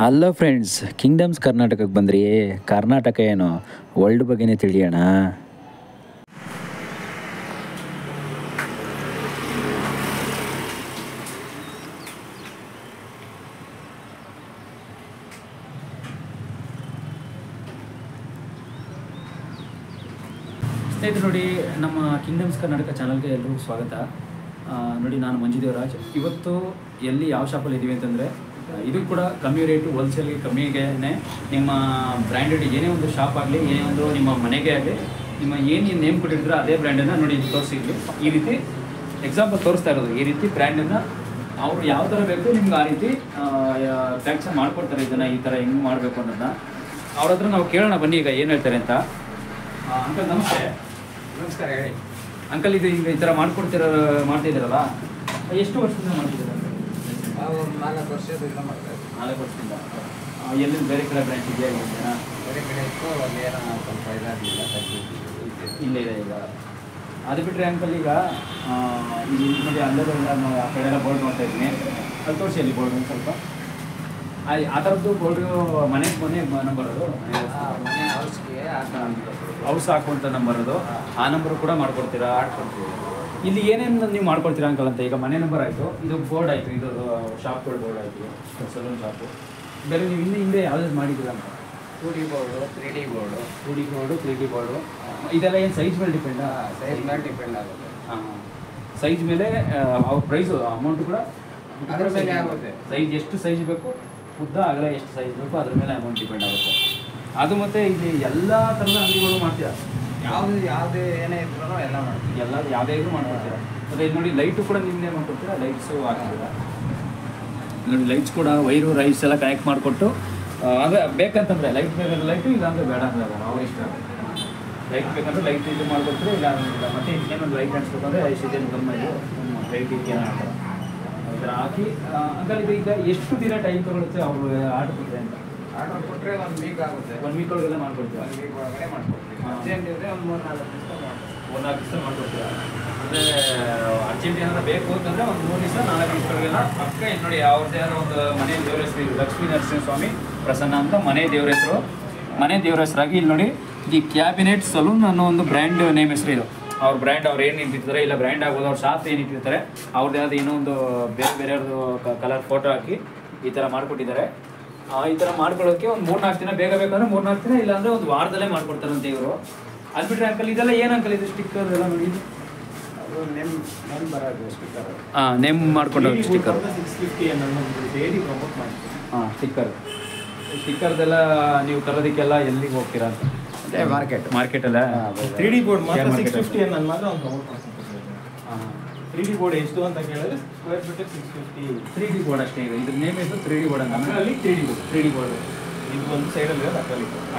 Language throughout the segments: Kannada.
ಹಲೋ ಫ್ರೆಂಡ್ಸ್, ಕಿಂಗ್ಡಮ್ಸ್ ಕರ್ನಾಟಕಕ್ಕೆ ಬಂದ್ರಿ. ಕರ್ನಾಟಕ ಏನು ವರ್ಲ್ಡ್ ಬಗ್ಗೆನೇ ತಿಳಿಯೋಣ. ಸ್ನೇಹಿತರು ನೋಡಿ, ನಮ್ಮ ಕಿಂಗ್ಡಮ್ಸ್ ಕರ್ನಾಟಕ ಚಾನಲ್ಗೆ ಎಲ್ಲರಿಗೂ ಸ್ವಾಗತ. ನೋಡಿ, ನಾನು ಮಂಜು ದೇವರಾಜ್. ಇವತ್ತು ಎಲ್ಲಿ ಯಾವ ಶಾಪಲ್ಲಿ ಇದ್ದೀವಿ ಅಂತಂದರೆ, ಇದು ಕೂಡ ಕಮ್ಮಿ ರೇಟು, ಹೋಲ್ಸೇಲ್ಗೆ ಕಮ್ಮಿಗೆ ನಿಮ್ಮ ಬ್ರ್ಯಾಂಡೆಡ್ ಏನೇ ಒಂದು ಶಾಪ್ ಆಗಲಿ, ಏನೇ ಒಂದು ನಿಮ್ಮ ಮನೆಗೆ ಆಗಲಿ, ನಿಮ್ಮ ಏನು ನೇಮ್ ಕೊಟ್ಟಿರ್ತೀರ ಅದೇ ಬ್ರ್ಯಾಂಡನ್ನು ನೋಡಿ ತೋರಿಸಿದ್ವಿ. ಈ ರೀತಿ ಎಕ್ಸಾಂಪಲ್ ತೋರಿಸ್ತಾ ಇರೋದು. ಈ ರೀತಿ ಬ್ರ್ಯಾಂಡನ್ನು ಅವರು ಯಾವ ಥರ ಬೇಕು ನಿಮ್ಗೆ ಆ ರೀತಿ ಟ್ಯಾಕ್ಸನ್ ಮಾಡ್ಕೊಡ್ತಾರೆ. ಇದನ್ನು ಈ ಥರ ಹೆಂಗೆ ಮಾಡಬೇಕು ಅನ್ನೋದನ್ನ ಅವ್ರ ಹತ್ರ ನಾವು ಕೇಳೋಣ. ಬನ್ನಿ, ಈಗ ಏನು ಹೇಳ್ತಾರೆ ಅಂತ. ಅಂಕಲ್ ನಮಸ್ತೆ. ನಮಸ್ಕಾರ, ಹೇಳಿ ಅಂಕಲ್. ಇದು ಈಗ ಈ ಥರ ಮಾಡ್ತಿದ್ದೀರಲ್ಲ, ಎಷ್ಟು ವರ್ಷದಿಂದ ಮಾಡ್ತಿದ್ದೀರ? ನಾವು 4 ವರ್ಷದಿಂದ ಮಾಡ್ತಾ ಇದ್ದೀವಿ. 4 ವರ್ಷದಿಂದ. ಎಲ್ಲಿ ಬೇರೆ ಕಡೆ ಬ್ರ್ಯಾಂಚ್ ಇದೆಯಾ? ಬೇರೆ ಕಡೆ ಇತ್ತು, ಅಲ್ಲಿ ಏನೋ ಸ್ವಲ್ಪ ಇದಾಗಲಿಲ್ಲ, ಇಲ್ಲೇ ಇದೆ ಈಗ. ಅದು ಬಿಟ್ಟರೆ ಅಂಕಲ್, ಈಗ ಇಲ್ಲಿ ನೋಡಿ ಅಲ್ಲದ ನಾನು ಆ ಕಡೆ ಎಲ್ಲ ಬೋರ್ಡ್ ನೋಡ್ತಾ ಇದ್ದೀನಿ. ಅಲ್ಲಿ ತೋರಿಸಿ ಅಲ್ಲಿ ಬೋರ್ಡ್ ಒಂದು ಸ್ವಲ್ಪ. ಆ ಥರದ್ದು ಬೋರ್ಡು ಮನೆ ನಂಬರ್ ಅದು, ಮನೆ ಹೌಸ್ಗೆ ಹೌಸ್ ಹಾಕುವಂಥ ನಂಬರ್ ಅದು. ಆ ನಂಬರ್ ಕೂಡ ಮಾಡ್ಕೊಡ್ತೀರಾ? ಆಡ್ಕೊಡ್ತೀವಿ. ಇಲ್ಲಿ ಏನೇನು ನೀವು ಮಾಡ್ಕೊಡ್ತೀರಾ ಅಂಕಲ್ ಅಂತ? ಈಗ ಮನೆ ನಂಬರ್ ಆಯಿತು, ಇದು ಬೋರ್ಡ್ ಆಯಿತು, ಇದು ಶಾಪ್ಗಳು ಬೋರ್ಡ್ ಆಯಿತು, ಸಲೂನ್ ಶಾಪು. ಬೇರೆ ನೀವು ಹಿಂದೆ ಯಾವ್ದು ಮಾಡಿದ್ದೀರಾ ಅಂತ? 2D board, 3D board. 2D board, 3D board. ಇದೆಲ್ಲ ಏನು ಸೈಜ್ ಮೇಲೆ ಡಿಪೆಂಡಾ? ಸೈಜ್ ಮೇಲೆ ಡಿಪೆಂಡ್ ಆಗುತ್ತೆ. ಹಾಂ, ಸೈಜ್ ಮೇಲೆ ಅವ್ರ ಪ್ರೈಸು, ಅಮೌಂಟು ಕೂಡ ಅದ್ರ ಮೇಲೆ ಆಗುತ್ತೆ. ಸೈಜ್ ಎಷ್ಟು ಸೈಜ್ ಬೇಕು, ಉದ್ದ ಅಗಲ ಎಷ್ಟು ಸೈಜ್ ಬೇಕು, ಅದ್ರ ಮೇಲೆ ಅಮೌಂಟ್ ಡಿಪೆಂಡ್ ಆಗುತ್ತೆ. ಅದು ಮತ್ತು ಇಲ್ಲಿ ಎಲ್ಲ ಥರದ ಅಂಗಡಿಗಳು ಮಾಡ್ತೀರಾ? ಯಾವುದೇ ಏನೇ ಇದ್ರೂ ಎಲ್ಲ ಮಾಡ್ತೀವಿ. ಎಲ್ಲ ಯಾವುದೇ ಇದ್ರೂ ಮಾಡ್ಕೊಡ್ತೀರಾ? ಮತ್ತು ಇದು ನೋಡಿ, ಲೈಟು ಕೂಡ ನಿಮ್ಮನ್ನೇ ಮಾಡ್ಕೊಡ್ತೀರಾ? ಲೈಟ್ಸು ಹಾಕ್ತೀರಾ ನೋಡಿ. ಲೈಟ್ಸ್ ಕೂಡ ವೈರು ರೈಸ್ ಎಲ್ಲ ಕನೆಕ್ಟ್ ಮಾಡಿಕೊಟ್ಟು, ಅಂದರೆ ಬೇಕಂತಂದರೆ ಲೈಟ್ ಬೇಕಂದ್ರೆ ಲೈಟು, ಇಲ್ಲಾಂದರೆ ಬೇಡ ಅಂದರೆ ಅವ್ರು ಇಷ್ಟ. ಲೈಟ್ ಬೇಕಂದ್ರೆ ಲೈಟ್ ಇದು ಮಾಡ್ಕೊಡ್ತೀರಾ, ಇಲ್ಲ ಅಂದರೆ ಮತ್ತೆ ಇನ್ನೇನೊಂದು ಲೈಟ್ ಅನ್ಸ್ಬೇಕಂದ್ರೆ ಐಸಿದೇನು ಕಮ್ಮಿ ಲೈಟ್ ಇದೆಯೇನೋ ಆ ಥರ ಹಾಕಿ. ಅಂಕಲ್, ಇದು ಈಗ ಎಷ್ಟು ದಿನ ಟೈಮ್ ತಗೊಳುತ್ತೆ ಅವರು ಆರ್ಡರ್ ಕೊಟ್ಟರೆ ಅಂತ? ಆರ್ಡರ್ ಕೊಟ್ಟರೆ 1 ವೀಕ್ ಆಗುತ್ತೆ. 1 ವೀಕ್ ಒಳಗೆಲ್ಲ ಮಾಡ್ಕೊಡ್ತೀರಾ? 1 ವೀಕ್ ಒಳಗಡೆ ಮಾಡ್ಕೊಡ್ತೀವಿ. ಅರ್ಜೆಂಟ್ ಇದ್ದರೆ ಒಂದು 3-4 ದಿವಸ ಮಾಡ್ತೀವಿ. 1-4 ದಿವಸ ಮಾಡ್ಕೊಡ್ತೀರಾ? ಅಂದರೆ ಅರ್ಜೆಂಟ್ ಏನಾದ್ರು ಬೇಕು ಅಂತಂದರೆ ಒಂದು 3 ದಿವಸ 4 ದಿವಸಗಳಿಗೆಲ್ಲ ಪಕ್ಕ. ನೋಡಿ, ಅವ್ರದ್ದೇ ಆದ ಒಂದು ಮನೆ ದೇವ್ರ ಹೆಸರು ಇದು, ಲಕ್ಷ್ಮೀ ನರಸಿಂಹಸ್ವಾಮಿ ಪ್ರಸನ್ನ ಅಂತ ಮನೆ ದೇವ್ರ ಹೆಸರು. ಮನೆ ದೇವ್ರ ಹೆಸರಾಗಿ ಇಲ್ಲಿ ನೋಡಿ, ದಿ ಕ್ಯಾಬಿನೆಟ್ ಸಲೂನ್ ಅನ್ನೋ ಒಂದು ಬ್ರ್ಯಾಂಡ್ ನೇಮ್ ಹೆಸರು ಇದು. ಅವ್ರ ಬ್ರ್ಯಾಂಡ್ ಅವ್ರು ಏನು ಇಟ್ಟಿರ್ತಾರೆ, ಇಲ್ಲ ಬ್ರ್ಯಾಂಡ್ ಆಗ್ಬೋದು, ಅವ್ರ ಶಾಪ್ ಏನು ಇಟ್ಟಿರ್ತಾರೆ, ಅವ್ರದ್ದೇ ಆದ ಇನ್ನೊಂದು ಬೇರೆ ಬೇರೆಯವ್ರದ್ದು ಕಲರ್ ಫೋಟೋ ಹಾಕಿ ಈ ಥರ ಮಾಡಿಕೊಟ್ಟಿದ್ದಾರೆ. ಈ ಥರ ಮಾಡ್ಕೊಳ್ಳೋಕ್ಕೆ ಒಂದು 3-4 ದಿನ, ಬೇಗ ಬೇಕಂದ್ರೆ 3-4 ದಿನ, ಇಲ್ಲಾಂದರೆ ಒಂದು ವಾರದಲ್ಲೇ ಮಾಡ್ಕೊಡ್ತಾರಂತೆ ಇವರು. ಅದು ಬಿಟ್ಟರೆ ಅಂಕಲ್, ಇದೆಲ್ಲ ಏನು ಅಂಕಲ್ ಇದು ಸ್ಟಿಕ್ಕರ್ ಎಲ್ಲ ನೋಡಿ? ಅದು ನೇಮ್ ಬರೋದು ಸ್ಟಿಕ್ಕರ್. ಹಾಂ, ನೇಮ್ ಮಾಡ್ಕೊಂಡು ಸ್ಟಿಕ್ಕರ್. 650 ಡೈಲಿ ಪ್ರಮೋಟ್ ಮಾಡ್ತೀವಿ. ಹಾಂ, ಸ್ಟಿಕ್ಕರ್ದೆಲ್ಲ ನೀವು ತರೋದಕ್ಕೆಲ್ಲ ಎಲ್ಲಿಗೆ ಹೋಗ್ತೀರಾ ಅಂತ? ಅದೇ ಮಾರ್ಕೆಟಲ್ಲ. 3D ಬೋರ್ಡ್ ಮಾತ್ರ 650 ಅನ್ನೋದು ಮಾತ್ರ ಒಂದು ಪ್ರಮೋಟ್ ಮಾಡ್ತೀವಿ. ಹಾಂ, 3D ಬೋರ್ಡ್ ಎಷ್ಟು ಅಂತ ಕೇಳಿದ್ರೆ ಸ್ಕ್ವೇರ್ ಫೀಟ್ 650. 3D ಬೋರ್ಡ್ ಅಷ್ಟೇ. ಈಗ ಇದ್ರ ನೇಮ್ ಇದು 3D ಬೋರ್ಡ್ ಅಂತ. Acrylic 3D board. 3D board ಇದು ಒಂದು ಸೈಡಲ್ಲಿ ಇರೋದು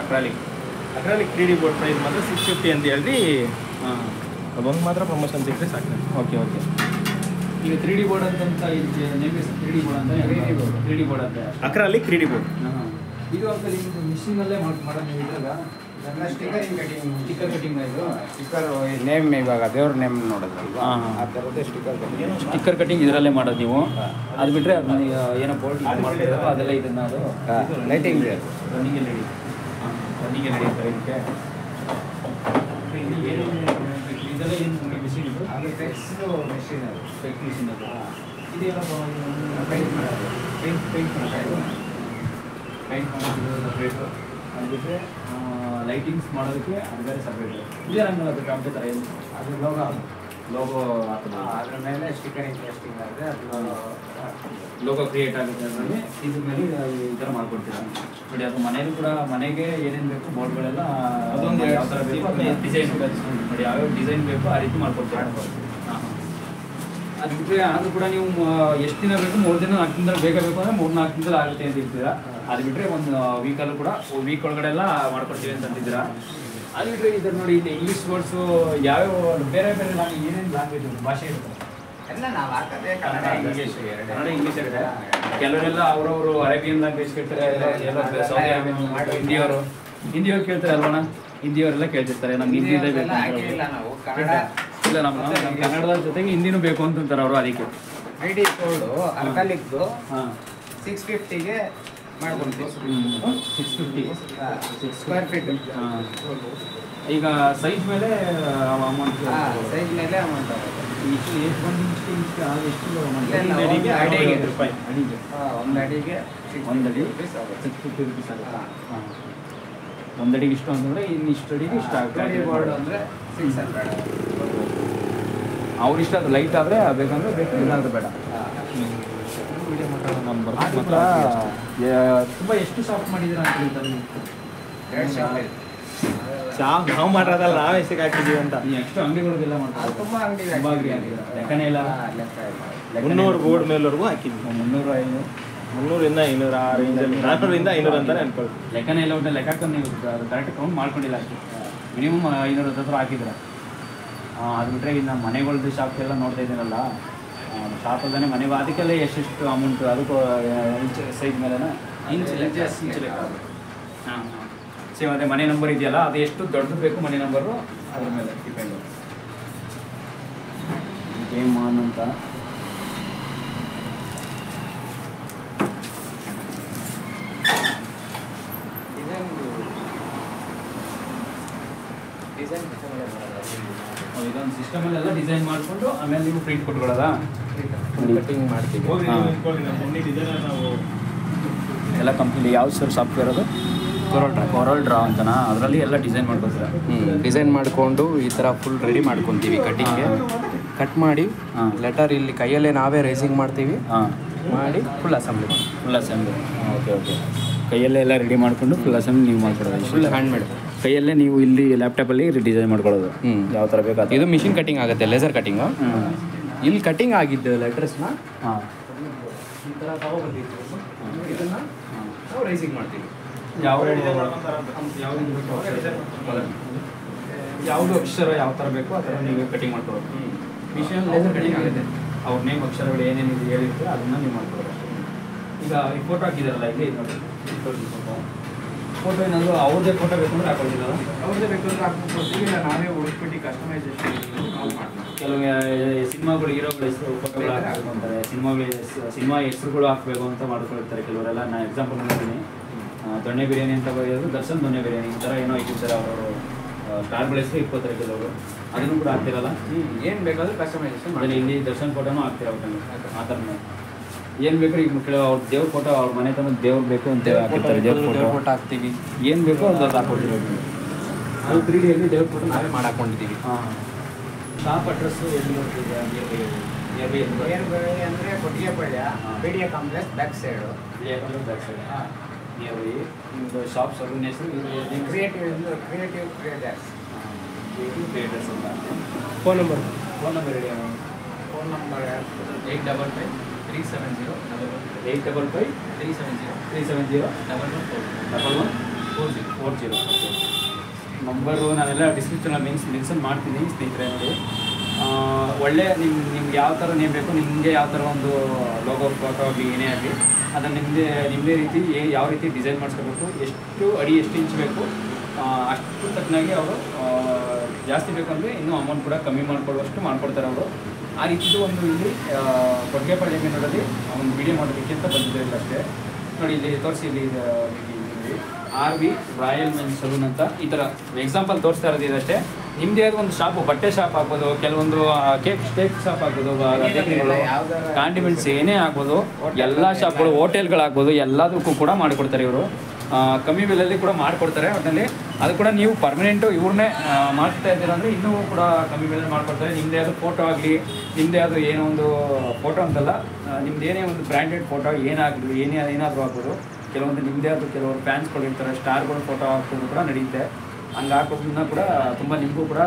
ಅಕ್ರಾಲಿಕ್ 3D ಬೋರ್ಡ್ ಪ್ರೈಸ್ ಮಾತ್ರ 650 ಅಂತ ಹೇಳಿ. ಹಾಂ, ಅದೊಂದು ಮಾತ್ರ ಪ್ರಮೋಷನ್ ಸಿಕ್ಕರೆ ಸಾಕು. ಓಕೆ. ಈಗ 3D ಬೋರ್ಡ್ ಅಂತ ನೇಮ್ 3D ಬೋರ್ಡ್ ಅಂತ 3D ಬೋರ್ಡ್ ಅಂತ ಅಕ್ರಾಲಿಕ್ 3D ಬೋರ್ಡ್. ಹಾಂ, ಇದು ಅಂಕಲ್ ಇದು ಮಿಷಿನಲ್ಲೇ ಮಾಡೋದು ಇದ್ರಾಗ? ಎಲ್ಲ ಸ್ಟಿಕ್ಕರಿಂಗ್ ಕಟಿಂಗ್. ಸ್ಟಿಕ್ಕರ್ ಕಟಿಂಗ್ ಇದು ಸ್ಟಿಕ್ಕರ್ ನೇಮ್, ಇವಾಗ ದೇವ್ರ ನೇಮ್ ನೋಡೋದಲ್ವಾ, ಹಾಂ. ಆ ಥರದ್ದು ಸ್ಟಿಕ್ಕರ್ ಕಟಿಂಗ್ ಇದರಲ್ಲೇ ಮಾಡೋದು ನೀವು. ಅದು ಬಿಟ್ಟರೆ ಅದನ್ನ ಏನೋ ಬೋರ್ಡ್ ಮಾಡ್ತಿರೋ ಅದೆಲ್ಲ ಇದನ್ನ ಅದು ಲೈಟಿಂಗ್ ರನ್ನಿಂಗ್ ಎಲ್ ಇಡಿ. ಹಾಂ, ರನ್ನಿಂಗ್ ಎಲ್ ಇಡಿ ಅಂತಾರೆ ಇದಕ್ಕೆ. ಇದೆಲ್ಲ ಏನು ಮಿಷಿನ್ ಇದು? ಅದು ಟೆಕ್ಸ್ಟು ಮೆಷಿನ್, ಅದು ಟೆಕ್ ಮಿಷಿನ್ ಅದು. ಇದೇನಪ್ಪ? ಪೇಂಟ್ ಮಾಡೋದು. ಪೇಂಟ್ ಮಾಡೋದು ಸಪ್ರೇಟು. ಅದು ಬಿಟ್ಟರೆ ಲೈಟಿಂಗ್ಸ್ ಮಾಡೋದಕ್ಕೆ ಅದು ಬೇರೆ ಸಪ್ರೇಟು. ಇದೇನಂಗ ಅದು ಕಾಂಪೆ ಥರ ಏನು? ಅದು ಲೋಗೋ ಹಾಕೋದು, ಅದ್ರ ಮೇಲೆ ಸ್ಟಿಕ್ಕರಿಂಗ್ ಟೆಸ್ಟಿಂಗ್ ಆದರೆ ಅದು ಲೋಗೋ ಕ್ರಿಯೇಟ್ ಆಗುತ್ತೆ ಅದರಲ್ಲಿ. ಇದ್ರ ಮೇಲೆ ಈ ಥರ ಮಾಡ್ಕೊಡ್ತೀರಾ ನೋಡಿ. ಅದು ಮನೇಲಿ ಕೂಡ ಮನೆಗೆ ಏನೇನು ಬೇಕು ಬೋರ್ಡ್ಗಳೆಲ್ಲ ಅದೊಂದು ಯಾವ ಥರ ಬೇಕು ಡಿಸೈನ್ ನೋಡಿ, ಯಾವ್ಯಾವ ಡಿಸೈನ್ ಬೇಕು ಆ ರೀತಿ ಮಾಡ್ಕೊಡ್ತೀರಾ. ಹಾಂ, ಅದು ಬಿಟ್ಟರೆ ಅದು ಕೂಡ ನೀವು ಎಷ್ಟು ದಿನ ಬೇಕು? 3 ದಿನ 4 ದಿನ ಬೇಗ ಬೇಕು ಅಂದರೆ 3-4 ದಿನದಲ್ಲಿ ಆಗುತ್ತೆ ಅಂತ ಇರ್ತೀರಾ. ಅದು ಬಿಟ್ಟರೆ ಒಂದು ವೀಕಲ್ಲೂ ಕೂಡ ವೀಕ್ ಒಳಗಡೆ ಎಲ್ಲ ಮಾಡ್ಕೊಡ್ತೀವಿ ಅಂತ ಅಂತಿದ್ದೀರಾ. ಅದು ಬಿಟ್ಟರೆ ಇದ್ರ ನೋಡಿ, ಇಲ್ಲಿ ಇಂಗ್ಲೀಷ್ ವರ್ಡ್ಸು ಯಾವ್ಯಾವ ಬೇರೆ ಏನೇನು ಲ್ಯಾಂಗ್ವೇಜ್ ಭಾಷೆ ಇರುತ್ತೆ? ಎಲ್ಲ ನಾವು ಹಾಕೋದೇ ಕನ್ನಡ ಇಂಗ್ಲೀಷ್ ಎರಡು. ಕನ್ನಡ ಇಂಗ್ಲೀಷ್ ಇರುತ್ತೆ. ಕೆಲವರೆಲ್ಲ ಅವರವರು ಅರೇಬಿಯನ್ ಲ್ಯಾಂಗ್ವೇಜ್ ಕೇಳ್ತಾರೆ, ಎಲ್ಲ ಸೌದಿ ಅರೇಬಿಯನ್ ಹಿಂದಿಯವ್ರು ಕೇಳ್ತಾರೆ ಅಲ್ವಣ? ಹಿಂದಿಯವರೆಲ್ಲ ಕೇಳ್ತಿರ್ತಾರೆ, ನಮ್ಗೆ ಹಿಂದಿದೇ ಬೇಕು ಅಂತ. ಹಾಕಿಲ್ಲ ನಾವು ಕನ್ನಡ. ಇಲ್ಲ, ನಮ್ಮ ಕನ್ನಡದ ಜೊತೆಗೆ ಹಿಂದಿನೂ ಬೇಕು ಅಂತಾರೆ ಅವರು. ಅದಕ್ಕೆ 3D ಬೋರ್ಡು ಅರ್ಕಾಲಿಕ್ದು ಹಾಂ 650ಗೆ ಮಾಡ್ಕೊಳ್ತೀವಿ. 650 ಸ್ಕ್ವೇರ್ ಫೀಟ್. ಈಗ ಸೈಜ್ ಮೇಲೆ ಅಮೌಂಟ್, ಸೈಜ್ ಮೇಲೆ ಅಮೌಂಟ್ ಆಗುತ್ತೆ. ಇಷ್ಟು ಎಷ್ಟು ಒಂದು ಇಂಚ್ ಎಷ್ಟು ಅಡಿಗೆ ಅಡಿಗೆ ಒಂದು ಅಡಿಗೆ ಒಂದು ಅಡಿ rupees ಆಗುತ್ತೆ. 650 rupees ಆಗುತ್ತೆ. ಒಂದು ಅಡಿಗೆ ಇಷ್ಟು ಅಂತಂದರೆ ಇನ್ನು ಇಷ್ಟು ಅಡಿಗೆ ಇಷ್ಟ ಆಗುತ್ತೆ. ಬೋರ್ಡ್ ಅಂದರೆ 600. ಅವ್ರಿಷ್ಟ ಅದು ಲೈಟ್ ಆದರೆ ಬೇಕಂದ್ರೆ ಬೇಕು, ಇಲ್ಲಾಂದ್ರೆ ಬೇಡ. ನಂಬರ್ ಮಾತ್ರ ತುಂಬ ಎಷ್ಟು ಶಾಪ್ ಮಾಡಿದ್ದೀರಾ ಅಂತ ಹೇಳ್ತಾರೆ ನೀವು? 2 ಶಾಪ್. ನಾವು ಮಾಡೋದಲ್ಲ, ನಾವೇ ಎಷ್ಟಕ್ಕೆ ಹಾಕಿದ್ದೀವಿ ಅಂತ. ಈ ನೆಕ್ಸ್ಟ್ ಅಂಗಡಿಗಳಿಗೆಲ್ಲ ಅದು ಮಾಡ್ತಾರೆ. ತುಂಬ ಅಂಗಡಿ ತುಂಬ ಅಂಗಡಿ ಆಗಿದ್ದಾರೆ. ಲೆಕ್ಕನೇ ಇಲ್ಲ. ಲೆಕ್ಕ ಇಲ್ಲ. 300 ಬೋರ್ಡ್ ಮೇಲ್ವರೆಗೂ ಹಾಕಿದ್ವಿ. 300 500 300ರಿಂದ 500 ಆ ರೇಂಜಲ್ಲಿ, 400ರಿಂದ 500 ಅಂತಾನೆ ಅನ್ಕೊಳ್ಳಿ. ಲೆಕ್ಕನೇ ಇಲ್ಲ. ಒಟ್ಟು ಲೆಕ್ಕ ಹಾಕೊಂಡು ನೀವು ಕರೆಕ್ಟ್ ಕೌಂಟ್ ಮಾಡ್ಕೊಂಡಿಲ್ಲ ಅಷ್ಟೇ. ಮಿನಿಮಮ್ 500 ಹತ್ರ ಹಾಕಿದ್ರೆ ಅದು ಬಿಟ್ಟರೆ ಇನ್ನು ಮನೆಗಳದ್ದು ಶಾಪ್ಗೆಲ್ಲ ನೋಡ್ತಾ ಇದ್ದೀನಲ್ಲ, ಶಾಪಲ್ಲದೇ ಮನೆಗೆ ಅದಕ್ಕೆಲ್ಲ ಎಷ್ಟೆಷ್ಟು ಅಮೌಂಟ್, ಅದಕ್ಕೂ ಇಂಚ್ ಸೈಜ್ ಮೇಲೆನ ಇಂಚ್ ಲೆಕ್ಕ. ಹಾಂ ಸೇಮ್ ಅದೇ ಮನೆ ನಂಬರ್ ಇದೆಯಲ್ಲ, ಅದು ಎಷ್ಟು ದೊಡ್ಡದು ಬೇಕು ಮನೆ ನಂಬರು ಅದ್ರ ಮೇಲೆ ಡಿಪೆಂಡು. ಗೇಮ್ ಆನ್ ಅಂತ ಇದೊಂದು ಸಿಸ್ಟಮಲ್ಲೆಲ್ಲ ಡಿಸೈನ್ ಮಾಡಿಕೊಂಡು ಆಮೇಲೆ ನೀವು ಪ್ರಿಂಟ್ ಕೊಟ್ಕೊಳ್ಳೋದಾ? ಕಟಿಂಗ್ ಮಾಡ್ತೀವಿ. ಹೋಗಿ ಹಾ. ನೀವು ಇಟ್ಕೊಳ್ಳಿ, ನಮ್ಮ ಮೊನ್ನೆ ಡಿಸೈನರ್ ನಾವು ಎಲ್ಲ ಕಂಪ್ನಿಲಿ ಯಾವ ಸರ್ ಸಾಫ್ಟ್ವೇರ್ ಅದು? ಕೊರಲ್ ಡ್ರಾ ಅಂತನಾ? ಅದರಲ್ಲಿ ಎಲ್ಲ ಡಿಸೈನ್ ಮಾಡ್ಕೊತೀರಾ? ಡಿಸೈನ್ ಮಾಡಿಕೊಂಡು ಈ ಥರ ಫುಲ್ ರೆಡಿ ಮಾಡ್ಕೊತೀವಿ. ಕಟಿಂಗ್ಗೆ ಕಟ್ ಮಾಡಿ ಹಾಂ. ಲೆಟರ್ ಇಲ್ಲಿ ಕೈಯಲ್ಲೇ ನಾವೇ ರೈಸಿಂಗ್ ಮಾಡ್ತೀವಿ, ಹಾಂ, ಮಾಡಿ ಫುಲ್ ಅಸೆಂಬ್ಲಿ ಮಾಡಿ. Full assembly. Okay okay. ಕೈಯಲ್ಲೇ ಎಲ್ಲ ರೆಡಿ ಮಾಡಿಕೊಂಡು ಫುಲ್ ಅಸೆಂಬ್ಲಿ ನೀವು ಮಾಡ್ಕೊಡೋದು? Full hand made. ಕೈಯಲ್ಲೇ ನೀವು ಇಲ್ಲಿ ಲ್ಯಾಪ್ಟಾಪಲ್ಲಿ ಡಿಸೈನ್ ಮಾಡ್ಕೊಳ್ಳೋದು? ಯಾವ ಥರ ಬೇಕು ಅದು? ಇದು ಮಿಷಿನ್ ಕಟಿಂಗ್ ಆಗುತ್ತೆ, ಲೇಸರ್ ಕಟಿಂಗು. ಇಲ್ಲಿ ಕಟಿಂಗ್ ಆಗಿದ್ದು ಲೆಟರ್ಸ್ನ ಹಾಂ. ಈ ಥರ ತಗೊಬಂದಿದ್ದು ಇದನ್ನು ನಾವು ರೈಸಿಂಗ್ ಮಾಡ್ತೀವಿ. ಯಾವುದು ಅಕ್ಷರ ಯಾವ ಥರ ಬೇಕೋ ಆ ಥರ ನೀವು ಕಟಿಂಗ್ ಮಾಡ್ಕೊಳ್ಳೋದು? ಮಿಷನ್ ಲೇಸರ್ ಕಟಿಂಗ್ ಆಗುತ್ತೆ. ಅವ್ರ ನೇಮ್ ಅಕ್ಷರಗಳು ಏನೇನು ಹೇಳಿರ್ತೀರೋ ಅದನ್ನು ನೀವು ಮಾಡ್ಕೊಳ್ಳೋದು ಅಷ್ಟೇ. ಈಗ ಈ ಫೋಟೋ ಹಾಕಿದಾರಲ್ಲ ಇಲ್ಲಿ ನೋಡಿ, ಫೋಟೋ ಏನಾದರೂ ಅವ್ರದ್ದೇ ಫೋಟೋ ಬೇಕು ಅಂದರೆ ಹಾಕೊಳ್ತಿದ್ದಲ್ಲ? ಅವ್ರದ್ದೇ ಬೇಕಾದ್ರೆ ಹಾಕ್ಕೊಡ್ತೀವಿ, ಇಲ್ಲ ನಾವೇ ಹುಡುಕ್ಬಿಟ್ಟು ಕಸ್ಟಮೈಸೇಷನ್ ನಾವು ಮಾಡ್ತೀವಿ. ಕೆಲವು ಸಿನಿಮಾಗಳು ಹೀರೋಗಳ ಹೆಸರು ಫೋಟೋಗಳು ಹಾಕಬೇಕು ಅಂತಾರೆ, ಸಿನಿಮಾ ಹೆಸರುಗಳು ಹಾಕಬೇಕು ಅಂತ ಮಾಡ್ಕೊಳ್ತಾರೆ ಕೆಲವರೆಲ್ಲ. ನಾನು ಎಕ್ಸಾಂಪಲ್ ನೋಡ್ತೀನಿ, ದೊಣ್ಣೆ ಬಿರಿಯಾನಿ ಅಂತ ಬರೆಯೋದು ದರ್ಶನ್ ದೊಣ್ಣೆ ಬಿರಿಯಾನಿ ಈ ಥರ ಏನೋ ಇಟ್ಟಿರ್ತಾರೆ. ಅವರು ಸ್ಟಾರ್ಗಳ ಹೆಸರು ಇಟ್ಕೋತಾರೆ ಕೆಲವರು, ಅದನ್ನು ಕೂಡ ಹಾಕ್ತಿರಲ್ಲ? ಏನು ಬೇಕಾದರೂ ಕಸ್ಟಮೈಸೇಷನ್ ಅದನ್ನು ಮಾಡಿ. ಇಲ್ಲಿ ದರ್ಶನ್ ಫೋಟೋನು ಹಾಕ್ತೀರ ಒಟ್ಟಲ್ಲಿ ಆ ಥರನೇ. ಏನು ಬೇಕು ಈಗ ಕೆಲವು ಅವ್ರ ದೇವ್ರ ಫೋಟೋ, ಅವ್ರ ಮನೆ ತಮ್ಮ ದೇವ್ರು ಬೇಕು ಅಂತ ಹಾಕಿರ್ತಾರೆ. ದೇವ್ರ ಫೋಟೋ ಹಾಕ್ತೀವಿ. ಏನು ಬೇಕೋ ಅದು ಹಾಕೊಡ್ತಿರೋದು. ಅದು 3Dಯಲ್ಲಿ ದೇವ್ರ ಫೋಟೋ ನಾವೇ ಮಾಡಾಕೊಂಡಿದ್ದೀವಿ. ಹಾಂ. ಶಾಪ್ ಅಡ್ರೆಸ್ಸು ಎಲ್ಲಿ ನೋಡ್ತಿದ್ದೆ? ನಿಯರ್ಬೈ ಅಂದರೆ ಕೊಟ್ಟಿಗೆಪಳ್ಳಿ PDA complex back side. Back side nearby ನಿಮ್ಮದು ಶಾಪ್ ಸರ್ವಿನ ಹೆಸರು ಕ್ರಿಯೇಟಿವ್ ಕ್ರಿಯೇಟರ್ಸ್. ಕ್ರಿಯೇಟರ್ಸ್ ಅಂತ. ಫೋನ್ ನಂಬರ್ ಫೋನ್ ನಂಬರ್ ಹೇಳಿ. ಫೋನ್ ನಂಬರ್ 855-370-1140 ನಂಬರು ನಾನೆಲ್ಲ ಡಿಸ್ಕ್ರಿಪ್ಷನಲ್ಲಿ ಮೆನ್ಷನ್ ಮಾಡ್ತೀನಿ ಸ್ನೇಹಿತರೆ. ನೋಡಿ ಒಳ್ಳೆ ನಿಮ್ಗೆ ಯಾವ ಥರ ನೇಮ್ ಬೇಕು, ನಿಮಗೆ ಯಾವ ಥರ ಒಂದು ಲೋಗೋ ಫೋಟೋ ಆಗಲಿ ಏನೇ ಆಗಲಿ ಅದನ್ನು ನಿಮ್ಮದೇ ರೀತಿ ಯಾವ ರೀತಿ ಡಿಸೈನ್ ಮಾಡಿಸ್ಕೋಬೇಕು, ಎಷ್ಟು ಅಡಿ ಎಷ್ಟು ಇಂಚ್ ಬೇಕು ಅಷ್ಟು ತಕ್ಕನಾಗಿ ಅವರು ಜಾಸ್ತಿ ಬೇಕಂದರೆ ಇನ್ನೂ ಅಮೌಂಟ್ ಕೂಡ ಕಮ್ಮಿ ಮಾಡ್ಕೊಳ್ಳುವಷ್ಟು ಮಾಡ್ಕೊಡ್ತಾರೆ ಅವರು. ಆ ರೀತಿದು ಒಂದು ಇಲ್ಲಿ ಕೊಟ್ಟಿಗೆಪಳ್ಳಿ ನೋಡೋದು ಒಂದು ವಿಡಿಯೋ ಮಾಡೋದಕ್ಕೆ ಅಂತ ಬಂದಿದ್ದರಿಂದ ಅಷ್ಟೇ. ನೋಡಿ ಇಲ್ಲಿ ತೋರಿಸಿ, ಇಲ್ಲಿ RV ರಾಯಲ್ ಮೆನ್ಸ್ ಸಲೂನ್ ಅಂತ ಈ ಥರ ಎಕ್ಸಾಂಪಲ್ ತೋರಿಸ್ತಾ ಇರೋದು ಇದಷ್ಟೇ. ನಿಮ್ಮದೇ ಆದ ಒಂದು ಶಾಪು, ಬಟ್ಟೆ ಶಾಪ್ ಆಗ್ಬೋದು, ಕೆಲವೊಂದು ಕೇಕ್ ಶಾಪ್ ಆಗ್ಬೋದು, ಬೇಕರಿಗಳು, ಕಾಂಡಿಮೆಂಟ್ಸ್ ಏನೇ ಆಗ್ಬೋದು, ಎಲ್ಲ ಶಾಪ್ಗಳು, ಹೋಟೆಲ್ಗಳಾಗ್ಬೋದು, ಎಲ್ಲದಕ್ಕೂ ಕೂಡ ಮಾಡಿಕೊಡ್ತಾರೆ ಇವರು. ಕಮ್ಮಿ ಬೆಲೆಯಲ್ಲಿ ಕೂಡ ಮಾಡಿಕೊಡ್ತಾರೆ. ಒಟ್ಟಿನಲ್ಲಿ ಅದು ಕೂಡ ನೀವು ಪರ್ಮನೆಂಟು ಇವ್ರನ್ನೇ ಮಾಡ್ತಾ ಇದ್ದೀರ ಅಂದರೆ ಇನ್ನೂ ಕೂಡ ಕಮ್ಮಿ ಬೆಲೆಯಲ್ಲಿ ಮಾಡಿಕೊಡ್ತಾರೆ. ನಿಮ್ಮದೇ ಆದ ಫೋಟೋ ಆಗಲಿ, ನಿಮ್ಮದೇ ಆದ ಏನೋ ಒಂದು ಫೋಟೋ ಅಂತಲ್ಲ, ನಿಮ್ದು ಏನೇ ಒಂದು ಬ್ರ್ಯಾಂಡೆಡ್ ಫೋಟೋ ಏನಾಗಲಿ ಏನಾದರೂ ಆಗ್ಬೋದು. ಕೆಲವೊಂದು ನಿಮ್ಮದೇ ಆದ ಕೆಲವರು ಫ್ಯಾನ್ಸ್ಗಳು ಇರ್ತಾರೆ, ಸ್ಟಾರ್ಗಳು ಫೋಟೋ ಹಾಕೋದು ಕೂಡ ನಡೆಯುತ್ತೆ. ಹಂಗೆ ಹಾಕೋದನ್ನ ಕೂಡ ತುಂಬ ನಿಮಗೂ ಕೂಡ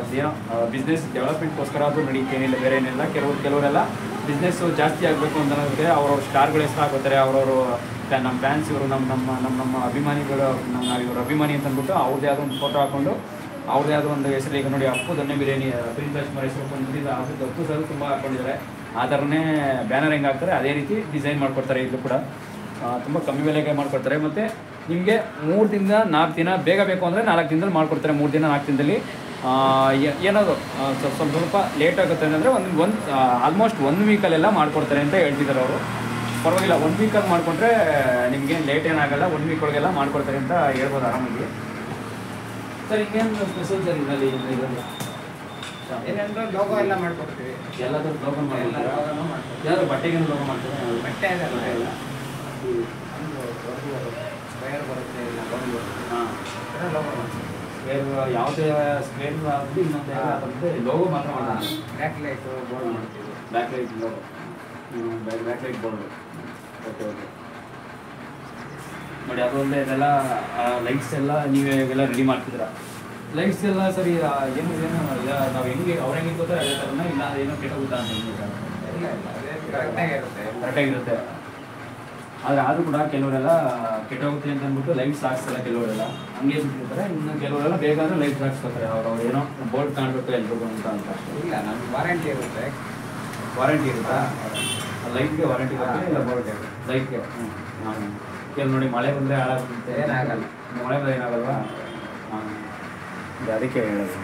ಒಂದೇನೋ ಬಿಸ್ನೆಸ್ ಡೆವಲಪ್ಮೆಂಟ್ಗೋಸ್ಕರ ಅದು ನಡೆಯುತ್ತೆ, ಏನಿಲ್ಲ ಬೇರೆ ಏನಿಲ್ಲ. ಕೆಲವರೆಲ್ಲ ಬಿಸ್ನೆಸ್ಸು ಜಾಸ್ತಿ ಆಗಬೇಕು ಅಂತ ಅನ್ನೋದಕ್ಕೆ ಅವ್ರವ್ರ ಸ್ಟಾರ್ಗಳು ಹೆಸರು ಹಾಕೋತಾರೆ. ಅವ್ರವರು ನಮ್ಮ ಫ್ಯಾನ್ಸ್ ಇವರು ನಮ್ಮ ಅಭಿಮಾನಿಗಳು, ನಾವು ಇವರು ಅಭಿಮಾನಿ ಅಂತ ಅಂದ್ಬಿಟ್ಟು ಅವ್ರದ್ದೇ ಆದ ಒಂದು ಫೋಟೋ ಹಾಕ್ಕೊಂಡು ಅವ್ರದ್ದೇ ಆದ ಒಂದು ಹೆಸರು. ಈಗ ನೋಡಿ ಅಪ್ಪು ದೊಣ್ಣೆ ಬಿರಿಯಾನಿ ಪ್ರಿನ್ಸ್ ಹೆಸರು ಬಂದಿದ್ದು ಅದು ಅಪ್ಪು ಸರ್ ತುಂಬ ಹಾಕ್ಕೊಂಡಿದ್ದಾರೆ. ಆ ಥರನೇ ಬ್ಯಾನರ್ ಹೆಂಗೆ ಹಾಕ್ತಾರೆ ಅದೇ ರೀತಿ ಡಿಸೈನ್ ಮಾಡಿಕೊಡ್ತಾರೆ. ಇದು ಕೂಡ ತುಂಬ ಕಮ್ಮಿ ಬೆಲೆಗೆ ಮಾಡಿಕೊಡ್ತಾರೆ. ಮತ್ತು ನಿಮಗೆ 3 ದಿನದಿಂದ 4 ದಿನ ಬೇಗ ಬೇಕು ಅಂದರೆ 4 ದಿನದಲ್ಲಿ ಮಾಡಿಕೊಡ್ತಾರೆ. 3 ದಿನ 4 ದಿನದಲ್ಲಿ ಏನಾದರೂ ಸ್ವಲ್ಪ ಲೇಟ್ ಆಗುತ್ತೆ ಅಂದರೆ ಒಂದು ಆಲ್ಮೋಸ್ಟ್ 1 ವೀಕಲ್ಲೆಲ್ಲ ಮಾಡಿಕೊಡ್ತಾರೆ ಅಂತ ಹೇಳ್ತಿದ್ದಾರೆ ಅವರು. ಪರವಾಗಿಲ್ಲ 1 ವೀಕಲ್ಲಿ ಮಾಡಿಕೊಂಡ್ರೆ ನಿಮಗೆ ಲೇಟ್ ಏನಾಗಲ್ಲ, 1 ವೀಕ್ ಒಳಗೆಲ್ಲ ಮಾಡ್ಕೊಡ್ತಾರೆ ಅಂತ ಹೇಳ್ಬೋದು ಆರಾಮಾಗಿ. ಸರ್ ಇನ್ನೇನು ಸ್ಪೆಷಲ್ ಸರ್ ಇದರಲ್ಲಿ? ಏನಂದ್ರೆ ಲೋಗೋ ಎಲ್ಲ ಮಾಡ್ಕೊಡ್ತೀವಿ, ಎಲ್ಲದೂ ಲೋಗೋ ಮಾಡ್ತಾರೆ. ಯಾರು ಬಟ್ಟೆಗೆ ಲೋಗೋ ಮಾಡ್ತಾರೆ? ಬಟ್ಟೆ ಎಲ್ಲ ಸ್ಕ್ವೇರ್ ಬರುತ್ತೆ, ಇಲ್ಲ ಲೋಗೋ ಬರುತ್ತೆ. ಹಾಂ, ಲೋಗೋ ಮಾಡ್ತೀವಿ. ಸ್ಕ್ವೇರ್ ಯಾವುದೇ ಸ್ಕ್ವೇರ್ ಆಗಲಿ ಇನ್ನೊಂದು ಯಾವುದಾದ್ರೆ ಲೋಗೋ ಮಾತ್ರ ಮಾಡ್ತಾರೆ. ಬ್ಯಾಕ್ ಲೈಟು ಬೋರ್ಡ್ ಮಾಡ್ತೀವಿ. Back light logo, back light board. Okay okay. ನೋಡಿ ಅದೊಂದೇ ಇದೆಲ್ಲ ಲೈಟ್ಸ್ ಎಲ್ಲ ನೀವೇ ಎಲ್ಲ ರೆಡಿ ಮಾಡ್ತಿದ್ದೀರಾ? ಲೈಟ್ಸ್ ಎಲ್ಲ ಸರಿ ಏನು ನಾವು ಹೆಂಗೆ ಅವ್ರು ಹೆಂಗೆ ಗೊತ್ತಾರೆ ಅದೇ ಥರನ, ಇಲ್ಲ ಏನೋ ಕೆಟ್ಟೋಗುತ್ತಾ ಅಂತ ಇಲ್ಲ ಅದೇ ಕರೆಕ್ಟಾಗಿರುತ್ತೆ. ಕರೆಕ್ಟಾಗಿರುತ್ತೆ. ಆದರೆ ಆದರೂ ಕೂಡ ಕೆಲವರೆಲ್ಲ ಕೆಟ್ಟೋಗುತ್ತೆ ಅಂತ ಅಂದ್ಬಿಟ್ಟು ಲೈಟ್ಸ್ ಹಾಕ್ಸಲ್ಲ, ಕೆಲವರೆಲ್ಲ ಹಂಗೆ ಬಿಟ್ಟಿರ್ತಾರೆ. ಇನ್ನು ಕೆಲವರೆಲ್ಲ ಬೇಗ ಅಂದರೆ ಲೈಟ್ಸ್ ಹಾಕ್ಸ್ಕೊತಾರೆ, ಅವ್ರು ಏನೋ ಬೋರ್ಡ್ ಕಾಣಬೇಕು ಎಲ್ರಿಗೂ ಅಂತ ಅಷ್ಟೇ. ಇಲ್ಲ ನಮ್ಗೆ ವಾರಂಟಿ ಇರುತ್ತೆ. ವಾರಂಟಿ ಇರುತ್ತಾ? ಲೈಟ್ಗೆ ವಾರಂಟಿ ಇರುತ್ತೆ, ಇಲ್ಲ ಬೋರ್ಡ್ಗೆ? ಲೈಟ್ಗೆ. ಕೆಲವು ನೋಡಿ ಮಳೆ ಬಂದರೆ ಹಾಳಾಗುತ್ತೆ. ಏನಾಗಲ್ಲ, ಮಳೆ ಬಂದರೆ ಏನಾಗಲ್ವಾ? ಹಾಂ, ಅದಕ್ಕೆ ಹೇಳೋದು.